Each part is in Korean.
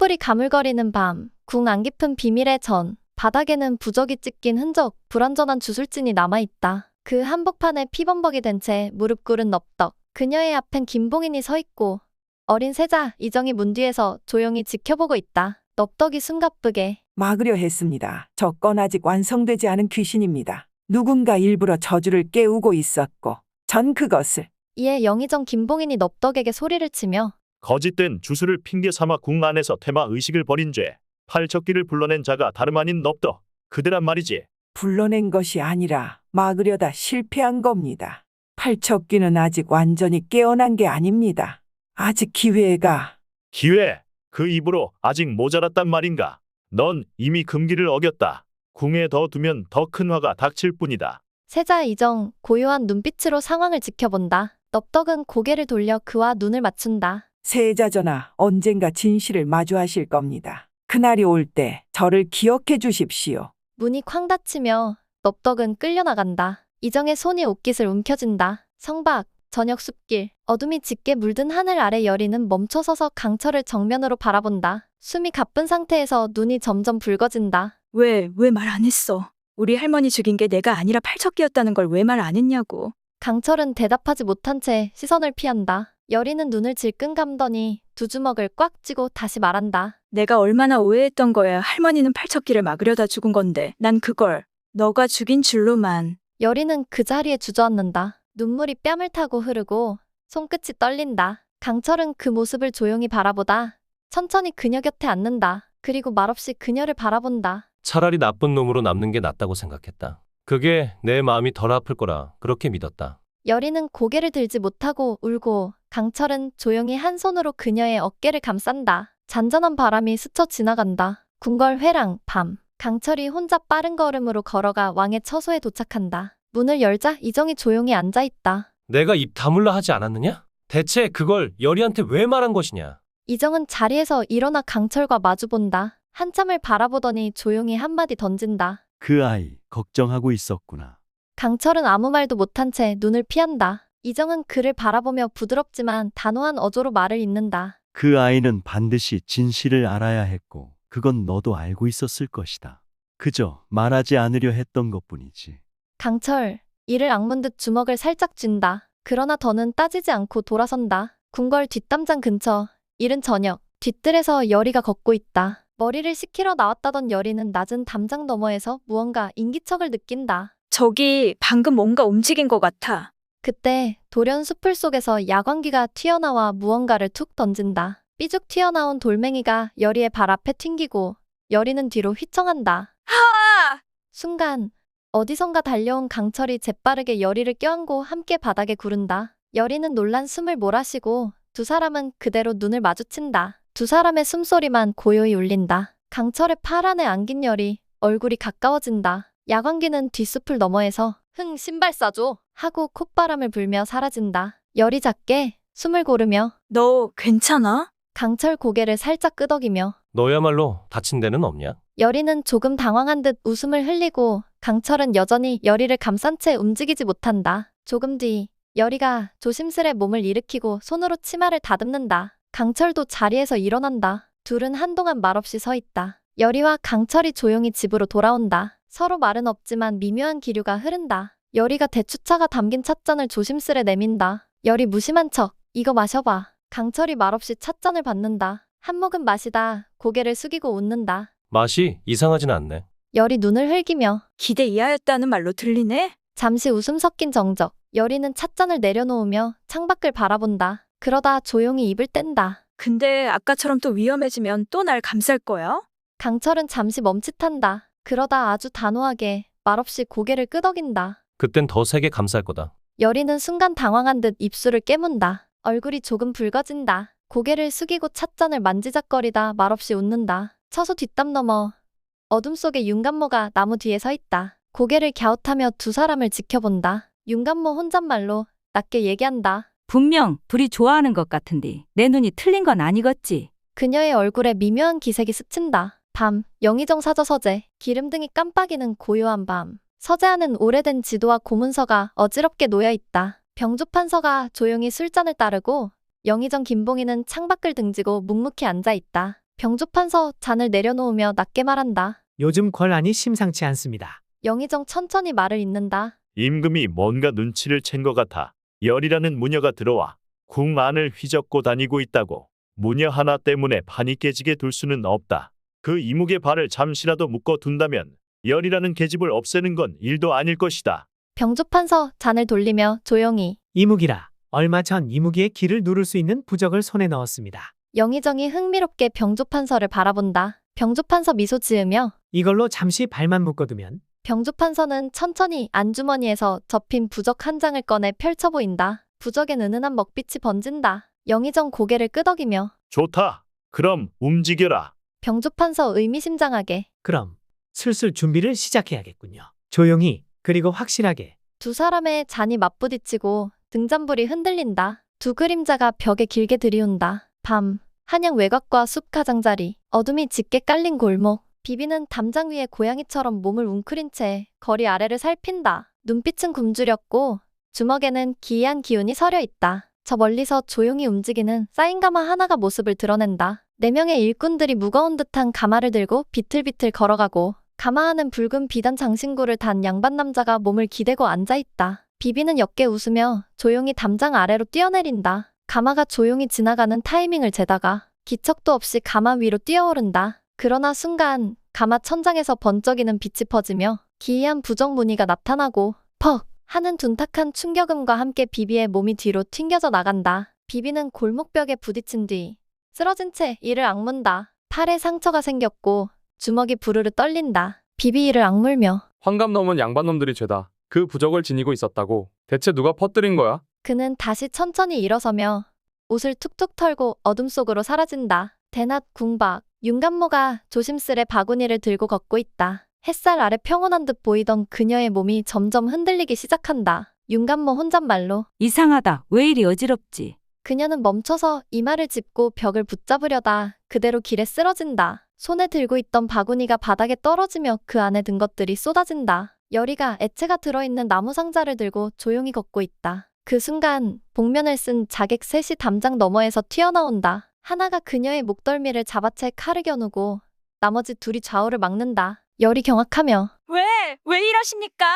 촛불이 가물거리는 밤, 궁 안 깊은 비밀의 전, 바닥에는 부적이 찢긴 흔적, 불완전한 주술진이 남아있다. 그 한복판에 피범벅이 된 채 무릎 꿇은 넙덕, 그녀의 앞엔 김봉인이 서 있고 어린 세자 이정이 문 뒤에서 조용히 지켜보고 있다. 넙덕이 숨가쁘게 막으려 했습니다. 저 건 아직 완성되지 않은 귀신입니다. 누군가 일부러 저주를 깨우고 있었고 전 그것을 이에 영의정 김봉인이 넙덕에게 소리를 치며 거짓된 주술을 핑계 삼아 궁 안에서 태마 의식을 벌인 죄, 팔척기를 불러낸 자가 다름 아닌 넙덕, 그대란 말이지. 불러낸 것이 아니라 막으려다 실패한 겁니다. 팔척귀는 아직 완전히 깨어난 게 아닙니다. 아직 기회가 기회, 그 입으로 아직 모자랐단 말인가. 넌 이미 금기를 어겼다. 궁에 더 두면 더 큰 화가 닥칠 뿐이다. 세자 이정 고요한 눈빛으로 상황을 지켜본다. 넙덕은 고개를 돌려 그와 눈을 맞춘다. 세자전하, 언젠가 진실을 마주하실 겁니다. 그날이 올 때 저를 기억해 주십시오. 문이 쾅 닫히며 넙덕은 끌려나간다. 이정의 손이 옷깃을 움켜쥔다. 성박, 저녁 숲길, 어둠이 짙게 물든 하늘 아래 여리는 멈춰서서 강철을 정면으로 바라본다. 숨이 가쁜 상태에서 눈이 점점 붉어진다. 왜 말 안 했어? 우리 할머니 죽인 게 내가 아니라 팔척기였다는 걸 왜 말 안 했냐고. 강철은 대답하지 못한 채 시선을 피한다. 여리는 눈을 질끈 감더니 두 주먹을 꽉 쥐고 다시 말한다. 내가 얼마나 오해했던 거야. 할머니는 팔척기를 막으려다 죽은 건데 난 그걸 너가 죽인 줄로만. 여리는 그 자리에 주저앉는다. 눈물이 뺨을 타고 흐르고 손끝이 떨린다. 강철은 그 모습을 조용히 바라보다 천천히 그녀 곁에 앉는다. 그리고 말없이 그녀를 바라본다. 차라리 나쁜 놈으로 남는 게 낫다고 생각했다. 그게 내 마음이 덜 아플 거라 그렇게 믿었다. 여리는 고개를 들지 못하고 울고 강철은 조용히 한 손으로 그녀의 어깨를 감싼다. 잔잔한 바람이 스쳐 지나간다. 궁궐 회랑 밤. 강철이 혼자 빠른 걸음으로 걸어가 왕의 처소에 도착한다. 문을 열자 이정이 조용히 앉아있다. 내가 입 다물라 하지 않았느냐? 대체 그걸 여리한테 왜 말한 것이냐? 이정은 자리에서 일어나 강철과 마주본다. 한참을 바라보더니 조용히 한마디 던진다. 그 아이 걱정하고 있었구나. 강철은 아무 말도 못한 채 눈을 피한다. 이정은 그를 바라보며 부드럽지만 단호한 어조로 말을 잇는다. 그 아이는 반드시 진실을 알아야 했고 그건 너도 알고 있었을 것이다. 그저 말하지 않으려 했던 것뿐이지. 강철, 이를 악문 듯 주먹을 살짝 쥔다. 그러나 더는 따지지 않고 돌아선다. 궁궐 뒷담장 근처, 이른 저녁, 뒤뜰에서 여리가 걷고 있다. 머리를 식히러 나왔다던 여리는 낮은 담장 너머에서 무언가 인기척을 느낀다. 저기 방금 뭔가 움직인 것 같아. 그때 돌연 숲을 속에서 야광귀가 튀어나와 무언가를 툭 던진다. 삐죽 튀어나온 돌멩이가 여리의 발 앞에 튕기고 여리는 뒤로 휘청한다. 하! 순간 어디선가 달려온 강철이 재빠르게 여리를 껴안고 함께 바닥에 구른다. 여리는 놀란 숨을 몰아쉬고 두 사람은 그대로 눈을 마주친다. 두 사람의 숨소리만 고요히 울린다. 강철의 팔 안에 안긴 여리, 얼굴이 가까워진다. 야광귀는 뒷숲을 너머에서 흥 신발 싸줘 하고 콧바람을 불며 사라진다. 여리 작게 숨을 고르며 너 괜찮아? 강철 고개를 살짝 끄덕이며 너야말로 다친 데는 없냐? 여리는 조금 당황한 듯 웃음을 흘리고 강철은 여전히 여리를 감싼 채 움직이지 못한다. 조금 뒤 여리가 조심스레 몸을 일으키고 손으로 치마를 다듬는다. 강철도 자리에서 일어난다. 둘은 한동안 말없이 서 있다. 여리와 강철이 조용히 집으로 돌아온다. 서로 말은 없지만 미묘한 기류가 흐른다. 여리가 대추차가 담긴 찻잔을 조심스레 내민다. 여리 무심한 척, 이거 마셔봐. 강철이 말없이 찻잔을 받는다. 한 모금 마시다 고개를 숙이고 웃는다. 맛이 이상하진 않네. 여리 눈을 흘기며 기대 이하였다는 말로 들리네? 잠시 웃음 섞인 정적. 여리는 찻잔을 내려놓으며 창밖을 바라본다. 그러다 조용히 입을 뗀다. 근데 아까처럼 또 위험해지면 또 날 감쌀 거야? 강철은 잠시 멈칫한다. 그러다 아주 단호하게 말없이 고개를 끄덕인다. 그땐 더 세게 감쌀 거다. 여리는 순간 당황한 듯 입술을 깨문다. 얼굴이 조금 붉어진다. 고개를 숙이고 찻잔을 만지작거리다 말없이 웃는다. 처소 뒷담 너머 어둠 속에 윤간모가 나무 뒤에 서 있다. 고개를 갸웃하며 두 사람을 지켜본다. 윤간모 혼잣말로 낮게 얘기한다. 분명 둘이 좋아하는 것 같은데 내 눈이 틀린 건 아니겠지? 그녀의 얼굴에 미묘한 기색이 스친다. 밤, 영의정 사저 서재, 기름등이 깜빡이는 고요한 밤. 서재 안은 오래된 지도와 고문서가 어지럽게 놓여있다. 병조판서가 조용히 술잔을 따르고 영의정 김봉희는 창밖을 등지고 묵묵히 앉아있다. 병조판서 잔을 내려놓으며 낮게 말한다. 요즘 권한이 심상치 않습니다. 영의정 천천히 말을 잇는다. 임금이 뭔가 눈치를 챈 것 같아 열이라는 무녀가 들어와 궁 안을 휘젓고 다니고 있다고. 무녀 하나 때문에 판이 깨지게 둘 수는 없다. 그 이묵의 발을 잠시라도 묶어 둔다면 열이라는 계집을 없애는 건 일도 아닐 것이다. 병조판서 잔을 돌리며 조용히. 이묵이라. 얼마 전 이묵이의 길을 누를 수 있는 부적을 손에 넣었습니다. 영의정이 흥미롭게 병조판서를 바라본다. 병조판서 미소 지으며 이걸로 잠시 발만 묶어두면 병조판서는 천천히 안주머니에서 접힌 부적 한 장을 꺼내 펼쳐 보인다. 부적엔 은은한 먹빛이 번진다. 영의정 고개를 끄덕이며 좋다. 그럼 움직여라. 병조판서 의미심장하게. 그럼 슬슬 준비를 시작해야겠군요. 조용히 그리고 확실하게. 두 사람의 잔이 맞부딪히고 등잔불이 흔들린다. 두 그림자가 벽에 길게 들이운다. 밤, 한양 외곽과 숲 가장자리, 어둠이 짙게 깔린 골목. 비비는 담장 위에 고양이처럼 몸을 웅크린 채 거리 아래를 살핀다. 눈빛은 굶주렸고 주먹에는 기이한 기운이 서려 있다. 저 멀리서 조용히 움직이는 쌓인 가마 하나가 모습을 드러낸다. 4명의 일꾼들이 무거운 듯한 가마를 들고 비틀비틀 걸어가고 가마 안은 붉은 비단 장신구를 단 양반 남자가 몸을 기대고 앉아있다. 비비는 옅게 웃으며 조용히 담장 아래로 뛰어내린다. 가마가 조용히 지나가는 타이밍을 재다가 기척도 없이 가마 위로 뛰어오른다. 그러나 순간 가마 천장에서 번쩍이는 빛이 퍼지며 기이한 부적 무늬가 나타나고 퍽 하는 둔탁한 충격음과 함께 비비의 몸이 뒤로 튕겨져 나간다. 비비는 골목벽에 부딪힌 뒤 쓰러진 채 이를 악문다. 팔에 상처가 생겼고 주먹이 부르르 떨린다. 비비 이를 악물며 환갑 넘은 양반놈들이 죄다. 그 부적을 지니고 있었다고. 대체 누가 퍼뜨린 거야? 그는 다시 천천히 일어서며 옷을 툭툭 털고 어둠 속으로 사라진다. 대낮 궁박, 윤간모가 조심스레 바구니를 들고 걷고 있다. 햇살 아래 평온한 듯 보이던 그녀의 몸이 점점 흔들리기 시작한다. 윤간모 혼잣말로 이상하다. 왜 이리 어지럽지? 그녀는 멈춰서 이마를 짚고 벽을 붙잡으려다 그대로 길에 쓰러진다. 손에 들고 있던 바구니가 바닥에 떨어지며 그 안에 든 것들이 쏟아진다. 여리가 애체가 들어있는 나무 상자를 들고 조용히 걷고 있다. 그 순간 복면을 쓴 자객 셋이 담장 너머에서 튀어나온다. 하나가 그녀의 목덜미를 잡아채 칼을 겨누고 나머지 둘이 좌우를 막는다. 열이 경악하며 왜 이러십니까?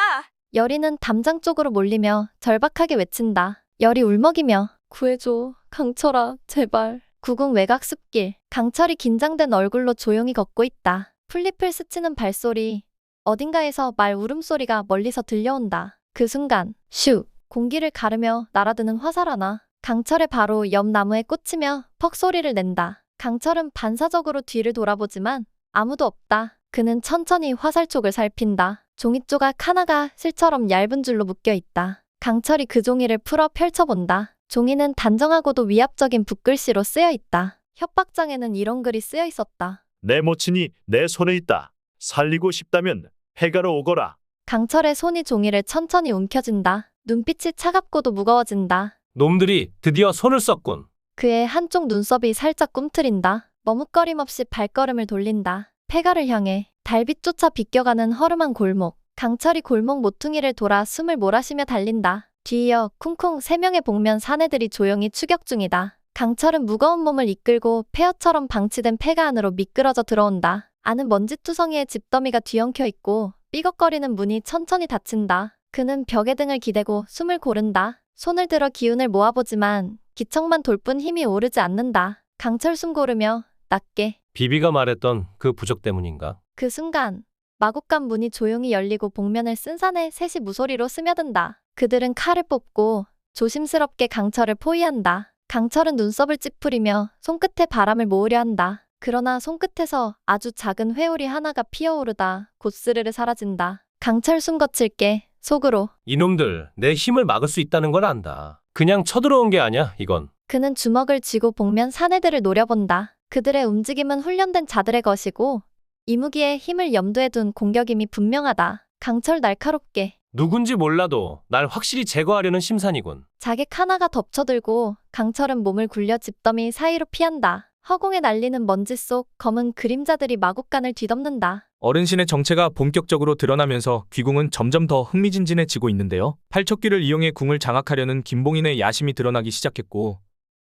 열이는 담장 쪽으로 몰리며 절박하게 외친다. 열이 울먹이며 구해줘. 강철아, 제발. 구궁 외곽 숲길. 강철이 긴장된 얼굴로 조용히 걷고 있다. 풀잎을 스치는 발소리. 어딘가에서 말 울음소리가 멀리서 들려온다. 그 순간 슉! 공기를 가르며 날아드는 화살 하나. 강철의 바로 옆 나무에 꽂히며 퍽 소리를 낸다. 강철은 반사적으로 뒤를 돌아보지만 아무도 없다. 그는 천천히 화살 쪽을 살핀다. 종이 조각 하나가 실처럼 얇은 줄로 묶여 있다. 강철이 그 종이를 풀어 펼쳐본다. 종이는 단정하고도 위압적인 붓글씨로 쓰여 있다. 협박장에는 이런 글이 쓰여 있었다. 내 모친이 내 손에 있다. 살리고 싶다면 해가로 오거라. 강철의 손이 종이를 천천히 움켜쥔다. 눈빛이 차갑고도 무거워진다. 놈들이 드디어 손을 썼군. 그의 한쪽 눈썹이 살짝 꿈틀인다. 머뭇거림 없이 발걸음을 돌린다. 폐가를 향해 달빛 쫓아 비껴가는 허름한 골목. 강철이 골목 모퉁이를 돌아 숨을 몰아쉬며 달린다. 뒤이어 쿵쿵 3명의 복면 사내들이 조용히 추격 중이다. 강철은 무거운 몸을 이끌고 폐허처럼 방치된 폐가 안으로 미끄러져 들어온다. 안은 먼지투성이의 집더미가 뒤엉켜 있고 삐걱거리는 문이 천천히 닫힌다. 그는 벽에 등을 기대고 숨을 고른다. 손을 들어 기운을 모아보지만 기척만 돌 뿐 힘이 오르지 않는다. 강철 숨 고르며 낮게. 비비가 말했던 그 부적 때문인가? 그 순간 마곡간 문이 조용히 열리고 복면을 쓴 사내 셋이 무소리로 스며든다. 그들은 칼을 뽑고 조심스럽게 강철을 포위한다. 강철은 눈썹을 찌푸리며 손끝에 바람을 모으려 한다. 그러나 손끝에서 아주 작은 회오리 하나가 피어오르다 곧 스르르 사라진다. 강철 숨 거칠게 속으로. 이놈들 내 힘을 막을 수 있다는 걸 안다. 그냥 쳐들어온 게 아니야 이건. 그는 주먹을 쥐고 복면 사내들을 노려본다. 그들의 움직임은 훈련된 자들의 것이고 이무기의 힘을 염두에 둔 공격임이 분명하다. 강철 날카롭게. 누군지 몰라도 날 확실히 제거하려는 심산이군. 자객 하나가 덮쳐들고 강철은 몸을 굴려 집더미 사이로 피한다. 허공에 날리는 먼지 속 검은 그림자들이 마곡간을 뒤덮는다. 어른신의 정체가 본격적으로 드러나면서 귀궁은 점점 더 흥미진진해지고 있는데요. 팔척귀를 이용해 궁을 장악하려는 김봉인의 야심이 드러나기 시작했고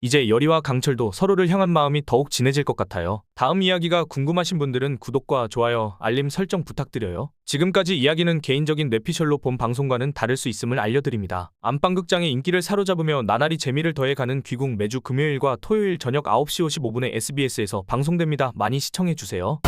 이제 여리와 강철도 서로를 향한 마음이 더욱 진해질 것 같아요. 다음 이야기가 궁금하신 분들은 구독과 좋아요, 알림 설정 부탁드려요. 지금까지 이야기는 개인적인 뇌피셜로 본 방송과는 다를 수 있음을 알려드립니다. 안방극장의 인기를 사로잡으며 나날이 재미를 더해가는 귀궁 매주 금요일과 토요일 저녁 9시 55분에 SBS에서 방송됩니다. 많이 시청해주세요.